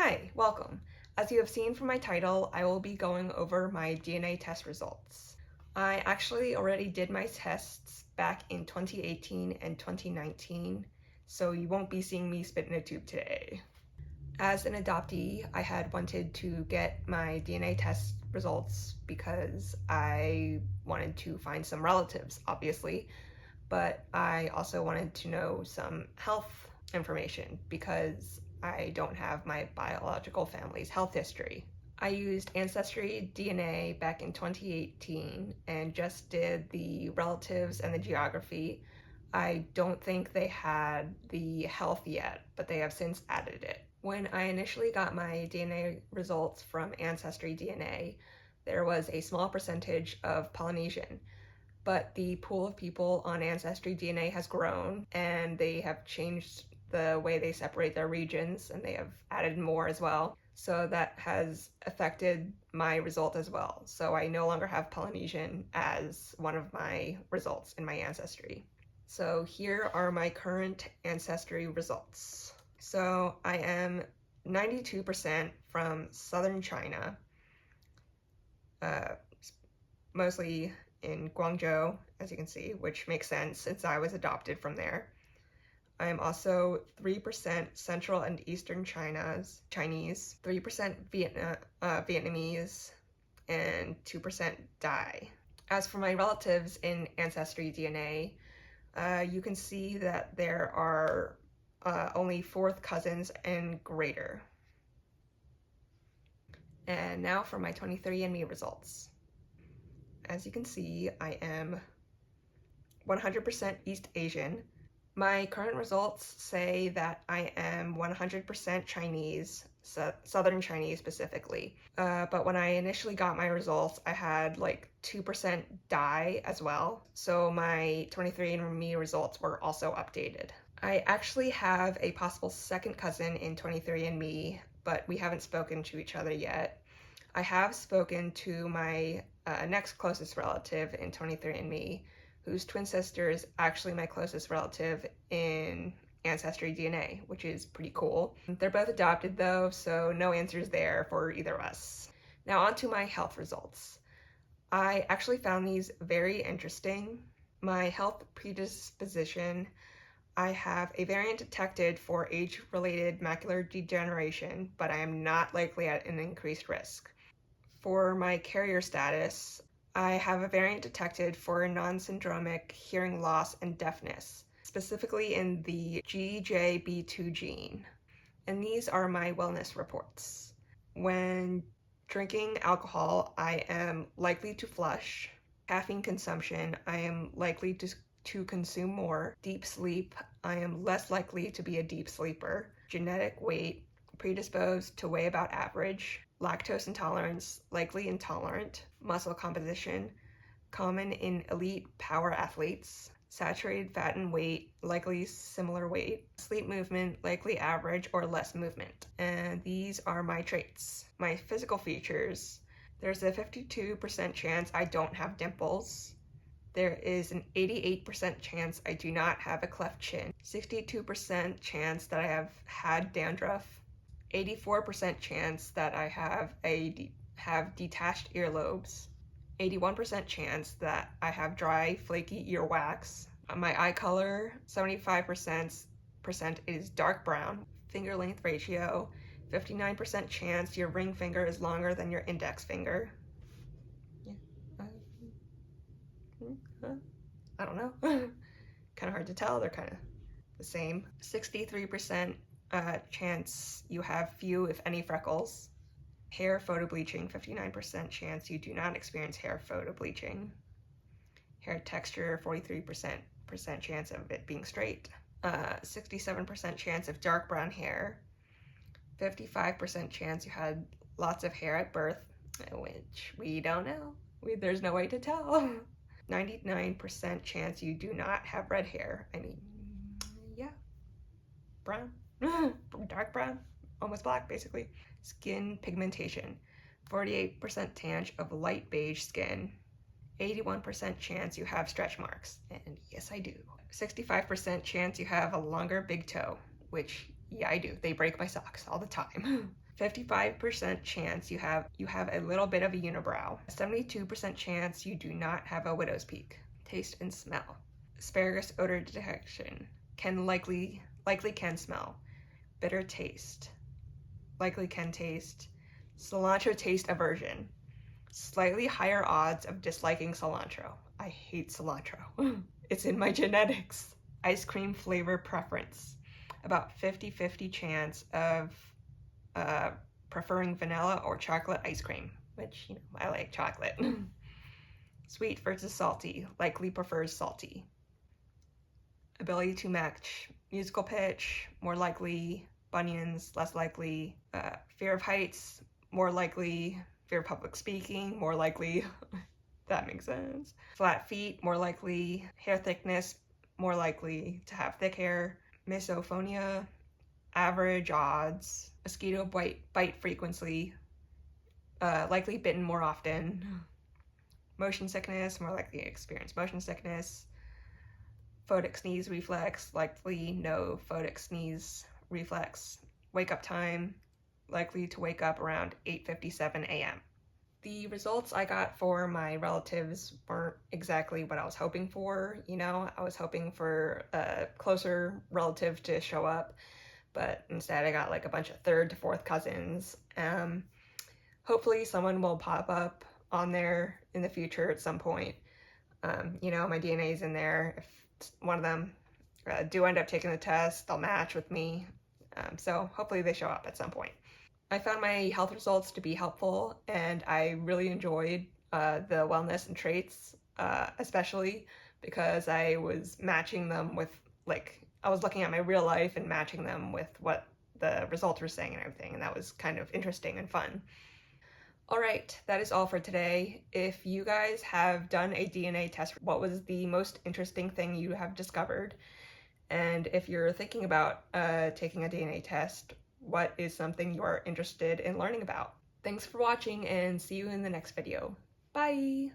Hi, welcome. As you have seen from my title, I will be going over my DNA test results. I actually already did my tests back in 2018 and 2019, so you won't be seeing me spit in a tube today. As an adoptee, I had wanted to get my DNA test results because I wanted to find some relatives, obviously, but I also wanted to know some health information because I don't have my biological family's health history. I used Ancestry DNA back in 2018 and just did the relatives and the geography. I don't think they had the health yet, but they have since added it. When I initially got my DNA results from Ancestry DNA, there was a small percentage of Polynesian, but the pool of people on Ancestry DNA has grown and they have changed the way they separate their regions and they have added more as well. So that has affected my result as well. So I no longer have Polynesian as one of my results in my ancestry. So here are my current ancestry results. So I am 92% from southern China, mostly in Guangzhou, as you can see, which makes sense since I was adopted from there. I am also 3% Central and Eastern Chinese, 3% Vietnamese, and 2% Dai. As for my relatives in Ancestry DNA, you can see that there are only fourth cousins and greater. And now for my 23andMe results. As you can see, I am 100% East Asian. My current results say that I am 100% Chinese, Southern Chinese specifically. But when I initially got my results, I had like 2% Dai as well. So my 23andMe results were also updated. I actually have a possible second cousin in 23andMe, but we haven't spoken to each other yet. I have spoken to my next closest relative in 23andMe, whose twin sister is actually my closest relative in Ancestry DNA, which is pretty cool. They're both adopted though, so no answers there for either of us. Now on to my health results. I actually found these very interesting. My health predisposition, I have a variant detected for age-related macular degeneration, but I am not likely at an increased risk. For my carrier status, I have a variant detected for non-syndromic hearing loss and deafness, specifically in the GJB2 gene. And these are my wellness reports. When drinking alcohol, I am likely to flush. Caffeine consumption, I am likely to consume more. Deep sleep, I am less likely to be a deep sleeper. Genetic weight, predisposed to weigh about average. Lactose intolerance, likely intolerant. Muscle composition, common in elite power athletes. Saturated fat and weight, likely similar weight. Sleep movement, likely average or less movement. And these are my traits. My physical features, there's a 52% chance I don't have dimples. There is an 88% chance I do not have a cleft chin. 62% chance that I have had dandruff. 84% chance that I have detached earlobes. 81% chance that I have dry, flaky earwax. My eye color, 75% is dark brown. Finger length ratio, 59% chance your ring finger is longer than your index finger. I don't know. Kind of hard to tell. They're kind of the same. 63% chance you have few, if any, freckles. Hair photo bleaching, 59% chance you do not experience hair photo bleaching. Hair texture, 43% chance of it being straight. 67% chance of dark brown hair. 55% chance you had lots of hair at birth, which we don't know. There's no way to tell. 99% chance you do not have red hair. I mean, yeah, brown, dark brown, almost black basically. Skin pigmentation, 48% chance of light beige skin. 81% chance you have stretch marks, and yes I do. 65% chance you have a longer big toe, which yeah I do. They break my socks all the time. 55% chance you have a little bit of a unibrow. 72% chance you do not have a widow's peak. Taste and smell. Asparagus odor detection. Likely can smell. Bitter taste. Likely can taste. Cilantro taste aversion. Slightly higher odds of disliking cilantro. I hate cilantro. It's in my genetics. Ice cream flavor preference. About 50-50 chance of preferring vanilla or chocolate ice cream, which, you know, I like chocolate. Sweet versus salty. Likely prefers salty. Ability to match. Musical pitch, more likely. Bunions, less likely. Fear of heights, more likely. Fear of public speaking, more likely. That makes sense. Flat feet, more likely. Hair thickness, more likely to have thick hair. Misophonia, average odds. Mosquito bite frequency, likely bitten more often. Motion sickness, more likely to experience motion sickness. Photic sneeze reflex, likely no photic sneeze reflex. Wake up time, likely to wake up around 8:57 a.m. The results I got for my relatives weren't exactly what I was hoping for. You know, I was hoping for a closer relative to show up, but instead I got like a bunch of third to fourth cousins. Hopefully someone will pop up on there in the future at some point. You know, my DNA's in there. If one of them do end up taking the test, they'll match with me. So hopefully they show up at some point. I found my health results to be helpful, and I really enjoyed the wellness and traits, especially because I was matching them with, like, I was looking at my real life and matching them with what the results were saying and everything, and that was kind of interesting and fun. All right, that is all for today. If you guys have done a DNA test, what was the most interesting thing you have discovered? And if you're thinking about taking a DNA test, what is something you're interested in learning about? Thanks for watching, and see you in the next video. Bye!